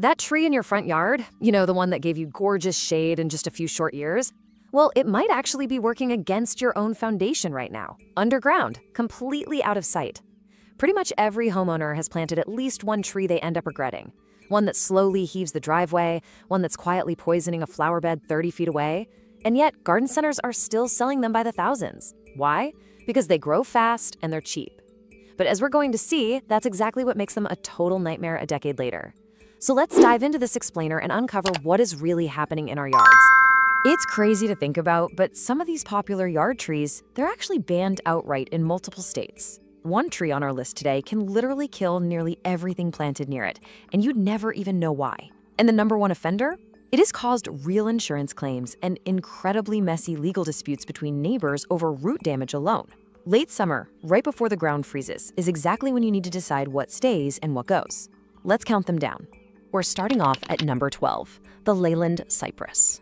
That tree in your front yard, the one that gave you gorgeous shade in just a few short years, well, it might actually be working against your own foundation right now, underground, completely out of sight. Pretty much every homeowner has planted at least one tree they end up regretting. One that slowly heaves the driveway, one that's quietly poisoning a flower bed 30 feet away. And yet, garden centers are still selling them by the thousands. Why? Because they grow fast and they're cheap. But as we're going to see, that's exactly what makes them a total nightmare a decade later. So let's dive into this explainer and uncover what is really happening in our yards. It's crazy to think about, but some of these popular yard trees, they're actually banned outright in multiple states. One tree on our list today can literally kill nearly everything planted near it, and you'd never even know why. And the number one offender? It has caused real insurance claims and incredibly messy legal disputes between neighbors over root damage alone. Late summer, right before the ground freezes, is exactly when you need to decide what stays and what goes. Let's count them down. We're starting off at number 12, the Leyland cypress.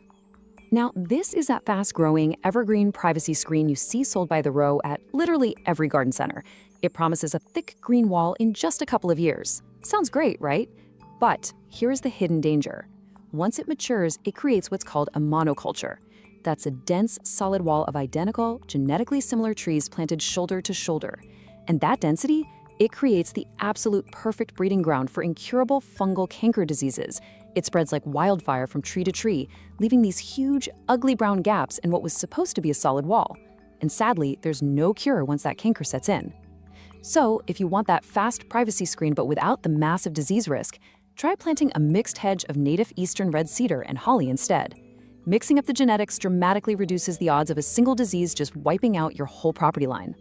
Now, this is that fast-growing, evergreen privacy screen you see sold by the row at literally every garden center. It promises a thick green wall in just a couple of years. Sounds great, right? But here's the hidden danger. Once it matures, it creates what's called a monoculture. That's a dense, solid wall of identical, genetically similar trees planted shoulder to shoulder. And that density, it creates the absolute perfect breeding ground for incurable fungal canker diseases. It spreads like wildfire from tree to tree, leaving these huge, ugly brown gaps in what was supposed to be a solid wall. And sadly, there's no cure once that canker sets in. So, if you want that fast privacy screen but without the massive disease risk, try planting a mixed hedge of native eastern red cedar and holly instead. Mixing up the genetics dramatically reduces the odds of a single disease just wiping out your whole property line.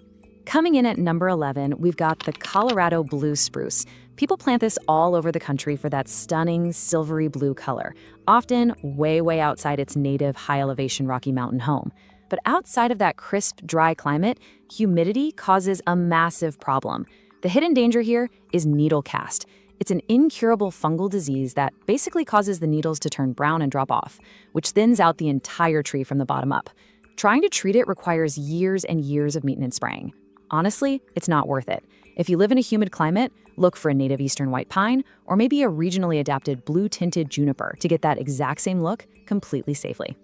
Coming in at number 11, we've got the Colorado blue spruce. People plant this all over the country for that stunning silvery blue color, often way, way outside its native high-elevation Rocky Mountain home. But outside of that crisp, dry climate, humidity causes a massive problem. The hidden danger here is needle cast. It's an incurable fungal disease that basically causes the needles to turn brown and drop off, which thins out the entire tree from the bottom up. Trying to treat it requires years and years of maintenance spraying. Honestly, it's not worth it. If you live in a humid climate, look for a native eastern white pine or maybe a regionally adapted blue-tinted juniper to get that exact same look completely safely.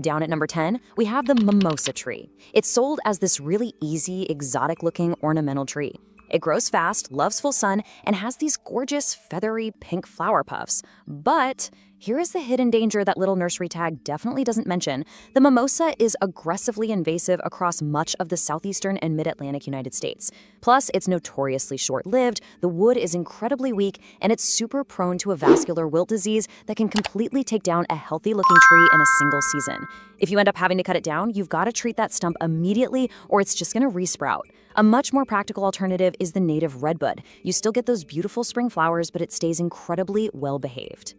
Down at number 10, we have the mimosa tree. It's sold as this really easy, exotic-looking ornamental tree. It grows fast, loves full sun, and has these gorgeous, feathery pink flower puffs. But here is the hidden danger that little nursery tag definitely doesn't mention. The mimosa is aggressively invasive across much of the southeastern and mid-Atlantic United States. Plus, it's notoriously short-lived, the wood is incredibly weak, and it's super prone to a vascular wilt disease that can completely take down a healthy-looking tree in a single season. If you end up having to cut it down, you've got to treat that stump immediately or it's just going to resprout. A much more practical alternative is the native redbud. You still get those beautiful spring flowers, but it stays incredibly well-behaved.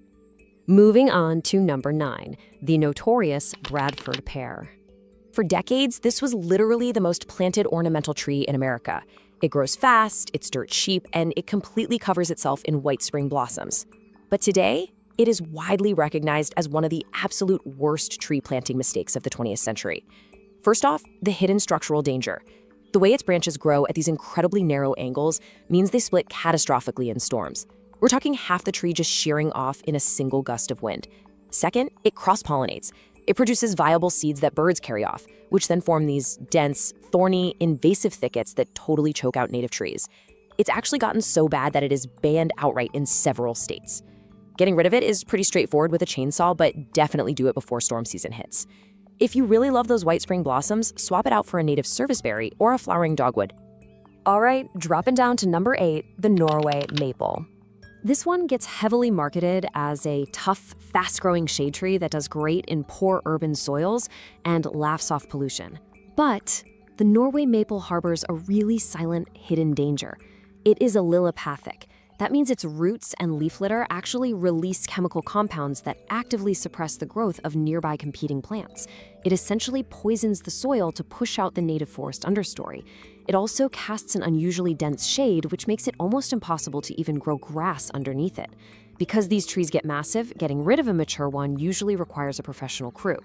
Moving on to number 9, the notorious Bradford pear. For decades, this was literally the most planted ornamental tree in America. It grows fast, it's dirt cheap, and it completely covers itself in white spring blossoms. But today, it is widely recognized as one of the absolute worst tree planting mistakes of the 20th century. First off, the hidden structural danger. The way its branches grow at these incredibly narrow angles means they split catastrophically in storms. We're talking half the tree just shearing off in a single gust of wind. Second, it cross-pollinates. It produces viable seeds that birds carry off, which then form these dense, thorny, invasive thickets that totally choke out native trees. It's actually gotten so bad that it is banned outright in several states. Getting rid of it is pretty straightforward with a chainsaw, but definitely do it before storm season hits. If you really love those white spring blossoms, swap it out for a native serviceberry or a flowering dogwood. All right, dropping down to number 8, the Norway maple. This one gets heavily marketed as a tough, fast-growing shade tree that does great in poor urban soils and laughs off pollution. But the Norway maple harbors a really silent, hidden danger. It is allelopathic. That means its roots and leaf litter actually release chemical compounds that actively suppress the growth of nearby competing plants. It essentially poisons the soil to push out the native forest understory. It also casts an unusually dense shade, which makes it almost impossible to even grow grass underneath it. Because these trees get massive, getting rid of a mature one usually requires a professional crew.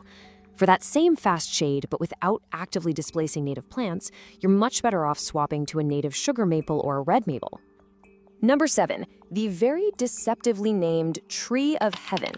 For that same fast shade, but without actively displacing native plants, you're much better off swapping to a native sugar maple or a red maple. Number 7, the very deceptively named Tree of Heaven.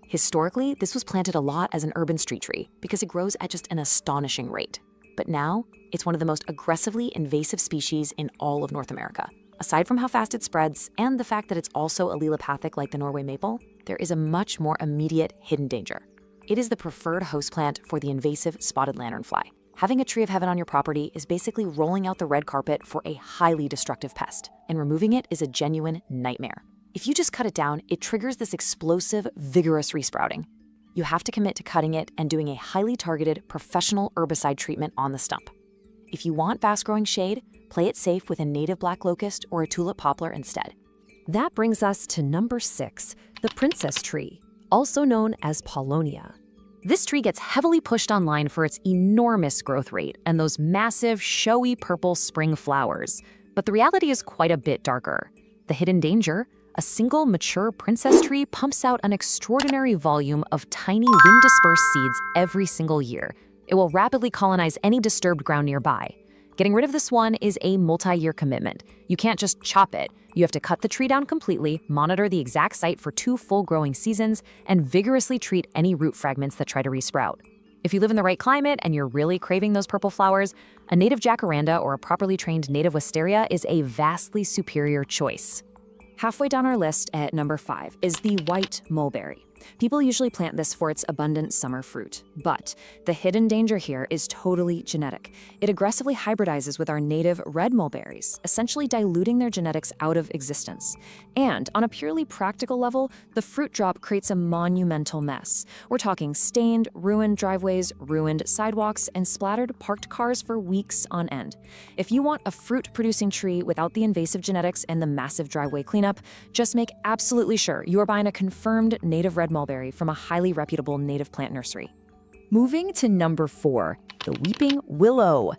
Historically, this was planted a lot as an urban street tree because it grows at just an astonishing rate. But now, it's one of the most aggressively invasive species in all of North America. Aside from how fast it spreads and the fact that it's also allelopathic like the Norway maple, there is a much more immediate hidden danger. It is the preferred host plant for the invasive spotted lanternfly. Having a Tree of Heaven on your property is basically rolling out the red carpet for a highly destructive pest, and removing it is a genuine nightmare. If you just cut it down, it triggers this explosive, vigorous resprouting. You have to commit to cutting it and doing a highly targeted, professional herbicide treatment on the stump. If you want fast-growing shade, play it safe with a native black locust or a tulip poplar instead. That brings us to number 6, the princess tree, also known as Paulownia. This tree gets heavily pushed online for its enormous growth rate and those massive, showy purple spring flowers. But the reality is quite a bit darker. The hidden danger: a single mature princess tree pumps out an extraordinary volume of tiny wind-dispersed seeds every single year. It will rapidly colonize any disturbed ground nearby. Getting rid of this one is a multi-year commitment. You can't just chop it. You have to cut the tree down completely, monitor the exact site for 2 full growing seasons, and vigorously treat any root fragments that try to resprout. If you live in the right climate and you're really craving those purple flowers, a native jacaranda or a properly trained native wisteria is a vastly superior choice. Halfway down our list at number 5 is the white mulberry. People usually plant this for its abundant summer fruit, but the hidden danger here is totally genetic. It aggressively hybridizes with our native red mulberries, essentially diluting their genetics out of existence. And on a purely practical level, the fruit drop creates a monumental mess. We're talking stained, ruined driveways, ruined sidewalks, and splattered parked cars for weeks on end. If you want a fruit-producing tree without the invasive genetics and the massive driveway cleanup, just make absolutely sure you are buying a confirmed native red mulberry from a highly reputable native plant nursery. Moving to number 4, the weeping willow.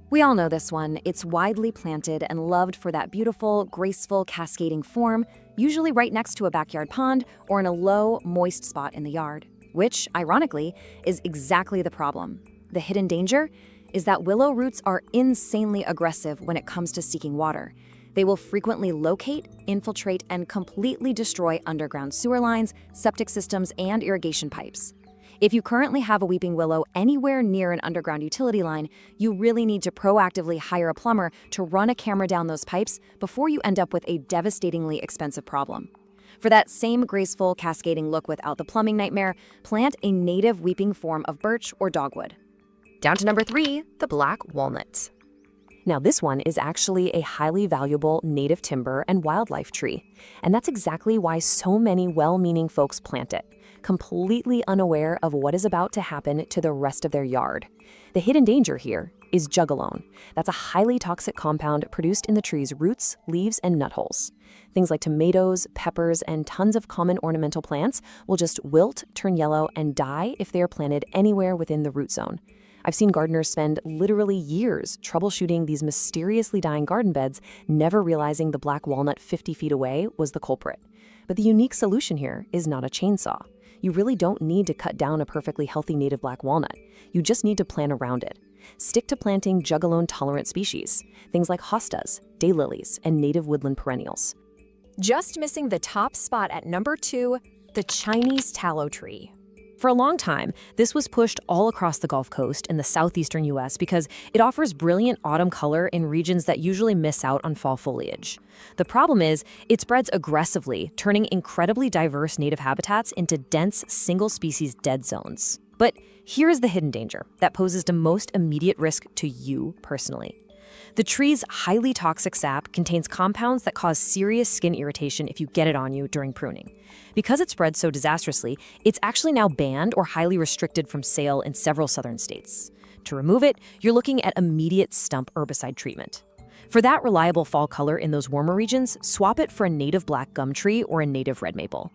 We all know this one. It's widely planted and loved for that beautiful, graceful, cascading form, usually right next to a backyard pond or in a low, moist spot in the yard, which, ironically, is exactly the problem. The hidden danger is that willow roots are insanely aggressive when it comes to seeking water. They will frequently locate, infiltrate, and completely destroy underground sewer lines, septic systems, and irrigation pipes. If you currently have a weeping willow anywhere near an underground utility line, you really need to proactively hire a plumber to run a camera down those pipes before you end up with a devastatingly expensive problem. For that same graceful, cascading look without the plumbing nightmare, plant a native weeping form of birch or dogwood. Down to number 3, the black walnut. Now, this one is actually a highly valuable native timber and wildlife tree, and that's exactly why so many well-meaning folks plant it, completely unaware of what is about to happen to the rest of their yard. The hidden danger here is jugalone. That's a highly toxic compound produced in the tree's roots, leaves, and nut holes. Things like tomatoes, peppers, and tons of common ornamental plants will just wilt, turn yellow, and die if they are planted anywhere within the root zone. I've seen gardeners spend literally years troubleshooting these mysteriously dying garden beds, never realizing the black walnut 50 feet away was the culprit. But the unique solution here is not a chainsaw. You really don't need to cut down a perfectly healthy native black walnut. You just need to plant around it. Stick to planting jugalone-tolerant species, things like hostas, daylilies, and native woodland perennials. Just missing the top spot at number 2, the Chinese tallow tree. For a long time, this was pushed all across the Gulf Coast in the southeastern U.S. because it offers brilliant autumn color in regions that usually miss out on fall foliage. The problem is, it spreads aggressively, turning incredibly diverse native habitats into dense, single-species dead zones. But here is the hidden danger that poses the most immediate risk to you personally. The tree's highly toxic sap contains compounds that cause serious skin irritation if you get it on you during pruning. Because it spreads so disastrously, it's actually now banned or highly restricted from sale in several southern states. To remove it, you're looking at immediate stump herbicide treatment. For that reliable fall color in those warmer regions, swap it for a native black gum tree or a native red maple.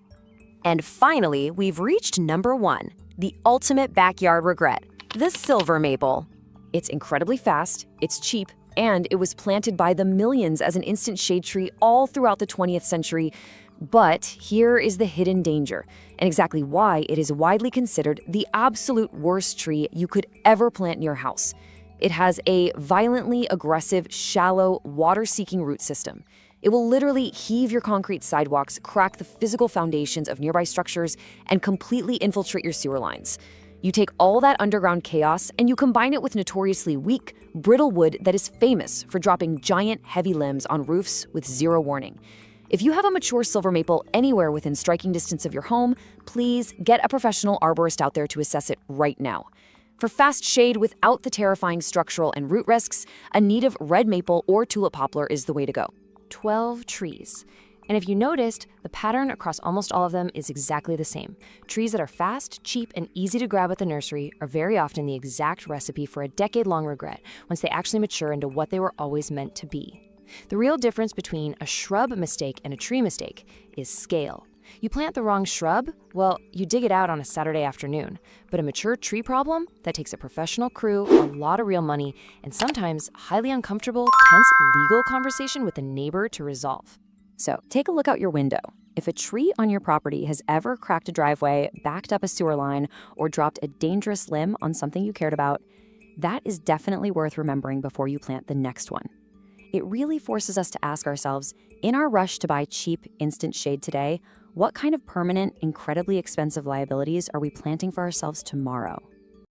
And finally, we've reached number 1, the ultimate backyard regret, the silver maple. It's incredibly fast, it's cheap, and it was planted by the millions as an instant shade tree all throughout the 20th century. But here is the hidden danger, and exactly why it is widely considered the absolute worst tree you could ever plant in your house. It has a violently aggressive, shallow, water-seeking root system. It will literally heave your concrete sidewalks, crack the physical foundations of nearby structures, and completely infiltrate your sewer lines. You take all that underground chaos and you combine it with notoriously weak, brittle wood that is famous for dropping giant, heavy limbs on roofs with zero warning. If you have a mature silver maple anywhere within striking distance of your home, please get a professional arborist out there to assess it right now. For fast shade without the terrifying structural and root risks, a native red maple or tulip poplar is the way to go. 12 trees. And if you noticed, the pattern across almost all of them is exactly the same. Trees that are fast, cheap, and easy to grab at the nursery are very often the exact recipe for a decade-long regret once they actually mature into what they were always meant to be. The real difference between a shrub mistake and a tree mistake is scale. You plant the wrong shrub, well, you dig it out on a Saturday afternoon. But a mature tree problem, that takes a professional crew, a lot of real money, and sometimes highly uncomfortable, tense legal conversation with a neighbor to resolve. So take a look out your window. If a tree on your property has ever cracked a driveway, backed up a sewer line, or dropped a dangerous limb on something you cared about, that is definitely worth remembering before you plant the next one. It really forces us to ask ourselves, in our rush to buy cheap, instant shade today, what kind of permanent, incredibly expensive liabilities are we planting for ourselves tomorrow?